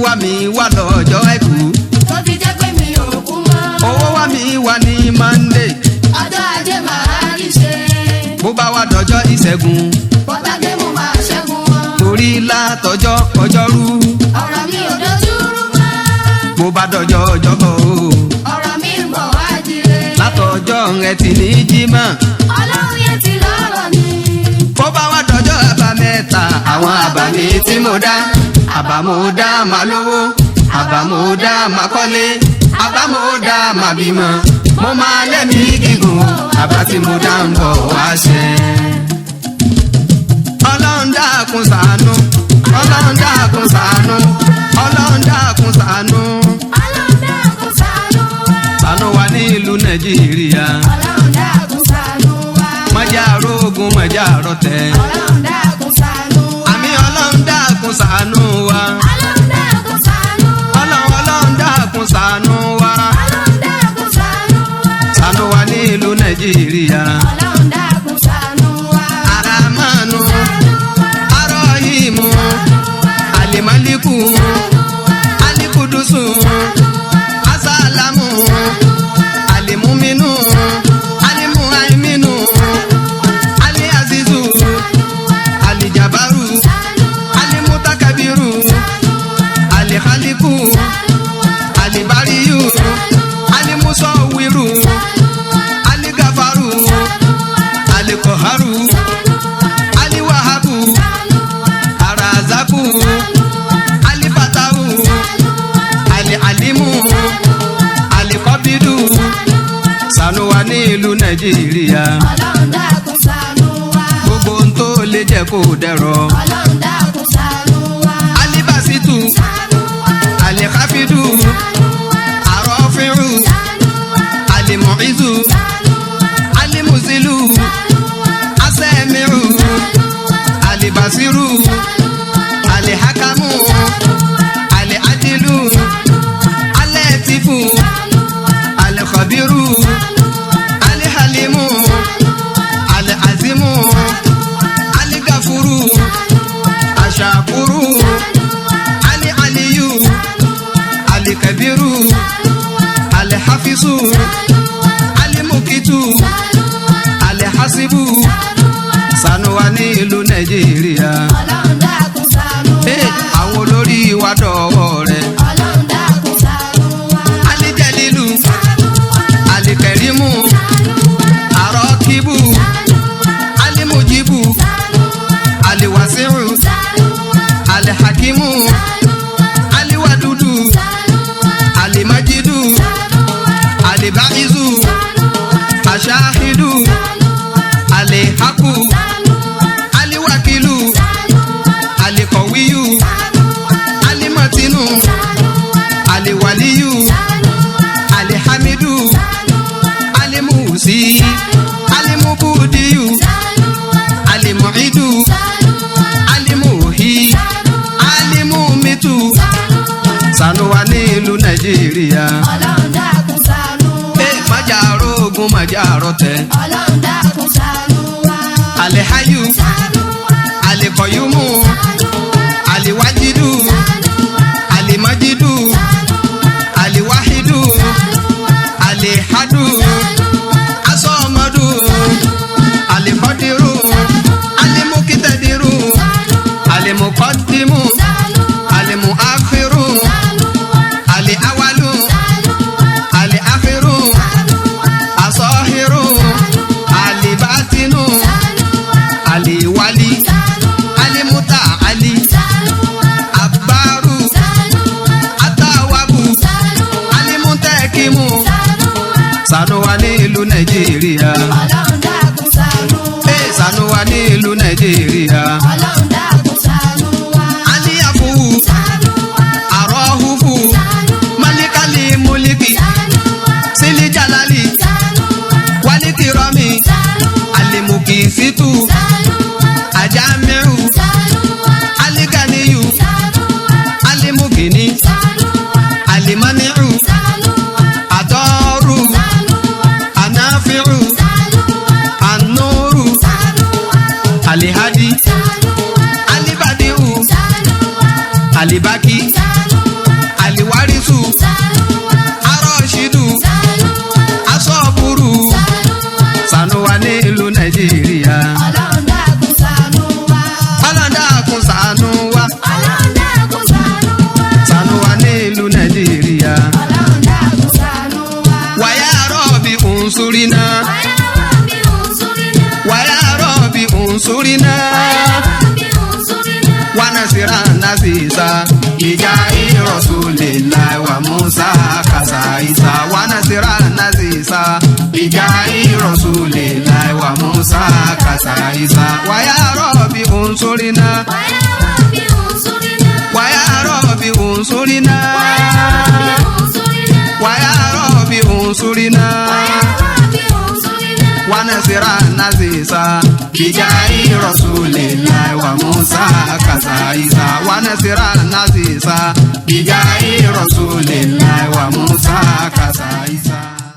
wá mi wá lọ́jọ́ àìkú. tó fi jẹ́ pé mi ò kú mọ́. owó wá mi wá ní Monday. ọjọ́ ajé màá rí ṣe. bó bá wá dọjọ́ ìṣẹ́gun. bọ́tàdé mo máa ṣẹ́gun wọn. torí látọjọ́ ọjọ́rú. ọ̀rọ̀ mi ò dojúrú mọ́. bó bá dọjọ́ ọjọ́bọ̀ o. ọ̀rọ̀ mi ń bọ̀ wá dire. látọjọ́ ẹtì ní Jímọ̀. ọlọ́run yẹn ti lọ́rọ̀ mi. bó bá wá dọjọ́ àbámẹ́ta. àwọn àbámi tí mo dá. àbámọ̀dá máa lówó. àbámọ̀dá máa kọ́lé. àbámọ̀dá máa bímọ. mo máa lẹ́mìí gígùn. àbá tí mo dá ń bọ̀ wá ṣẹ. Ọlọ́run dákun ṣàánú. Ọlọ́run dákun ṣàánú. Ọlọ́run dákun ṣàánú. ọlọ́run dákun ṣàánú wa. Ṣàánú wa ní ìlú Nàìjíríà. ọlọ́run dákun ṣàánú wa. Mọ̀jà arógun mọ̀jà àrọ̀tẹ̀. ọlọ́run dákun ṣàánú wa. Àmì Ọlọ́run dákun ṣàánú wa. ọlọ́run dákun ṣàánú wa. Ọlọ́run dákun ṣàánú wa. ọlọ́run dákun ṣàánú wa. Ṣàánú wa ní ìlú Nàìjíríà. ọlọ́run dákun ṣàánú wa. Àràmánu, Arọ́hìmù, Àlìmálíkù, Alikudusu, Asálàmù, Àlìmúmínú, Àlìmúhàímínú, Àlìazízù, Àlìjàbárù, Àlìmútàkàbírù, Àlìkhálíkù, Àlìbáríyù, Àlìmúsọ̀wírù, Àlìgàfárù, Àlìkọ̀hárù, Àlìwàhábù, Àràzákù, Àlìfàtáhù, Àlìálímù, Àlìkọ́bídù. Ṣàánú wa ní ìlú Nàìjíríà. ọlọ́run dákun ṣàánú wa. Gbogbo ohun tó lè jẹ́ kó dẹ̀rọ̀. ọlọ́run dákun ṣàánú wa. Àlìbásítù, ṣàánú wa. Àlìkáfídù, Àrọ́fíhù, Àlìmọ̀ízù, Àlìmùsílù, Asẹ́mìrù, Àlìbásírù, Àlìhákámù, Àlìádìlù, Àlẹ́tífù, Àlìkọ̀bírù, Àlìhálímù, Àlìázímù, Àlìgáfúrù, Àṣàkúrù, Àlìálíyù, Àlìkẹ̀bírù, Àlìháfísù, Àlìmùkítù, Àlìhásíbù. Ṣàánú wa ní ìlú Nàìjíríà. ọlọ́run dákun ṣàánú wa. Àwọn olórí wa dọ̀wọ́ rẹ̀. ọlọ́run dákun ṣàánú wa. Àlìjẹ̀lílù, Àlìkẹ̀rímù, Àrọ́kíbù, Àlìmùjíbù, Àlìwàsíù, Àlìhákímù, Àlìwàdúdù, Àlìmájídù, Àlìbáízù, Àṣáhídù, Àlìhákù, Àlìwákìlù, Àlìkọ̀wíyù, Àlìmọ̀tínù, Àlìwàlíyù, Àlìhámídù, Àlìmùsí, Àlìmùbúdíyù, Àlìmùídù, Àlìmùhí, Àlìmùmítù. Ṣàánú wa ní ìlú Nàìjíríà. ọlọ́run dákun ṣàánú wa. Mọ̀jà arógun mọ̀jà àrọ̀tẹ̀. ọlọ́run dákun ṣàánú wa. Àlìháyù, ṣàánú wa. Àlìkọ̀yúmù, Àlìwájídù, Àlìmájídù, Àlìwáhídù, Àlìhádù, Asọ́mọdù, Àlìkọ́dírù, Àlìmúkítẹ́dírù, Àlìmúkọ́dímù, Àlìmúákhírù, Àlìáwálù, Àlìákhírù, Asọ́hírù, Àlìbátínù, Àlìwálí, Àlìmútàálí, Àbárù, Àtàwábù, Àlìmútẹ́kímù. Ṣàánú wa ní ìlú Nàìjíríà. ọlọ́run dákun ṣàánú wa. Ṣàánú wa ní ìlú Nàìjíríà. ọlọ́run dákun ṣàánú wa. Àlìyàfùwù, ṣàánú wa. Àrọ́hùfù, Málíkàlì múlíkì, Sílíjàlálì, Wálíkìrọ́mì, Àlìmùkìsítù, Àjámẹ́rù, Àlìgàníyù, Àlìmùgìní, Àlìmánìrù, Àdọ́rù, Ànáfíù, Ànúrù, Àlìhádì, nílùú Nàìjíríà. Ọlọ́run dákun ṣàánú wa. Ọlọ́run dákun ṣàánú wa. Ọlọ́run dákun ṣàánú wa. Ṣàánú wa nílùú Nàìjíríà. Ọlọ́run dákun ṣàánú wa. Wàyà rọ̀bì unsurina. Wàyà Rabbi unsurina. Wàyà rọ̀bì unsurina. Wàyà Rabbi unsurina. Wanasira nasisa. Bijai Rasulillah wa Musa kasaisa. Wanasira nasisa. Bijai Rasulillah wa Musa kasaisa. Wàyà rọ̀bì unsurina. Wàyà Rabbi unsurina. Wàyà rọ̀bì unsurina. Wàyà Rabbi unsurina. Wàyà rọ̀bì unsurina. Wàyà Rabbi unsurina. Wanasira nasisa. Bijai Rasulillah wa Musa kasaisa. Wanasira nasisa. Bijai Rasulillah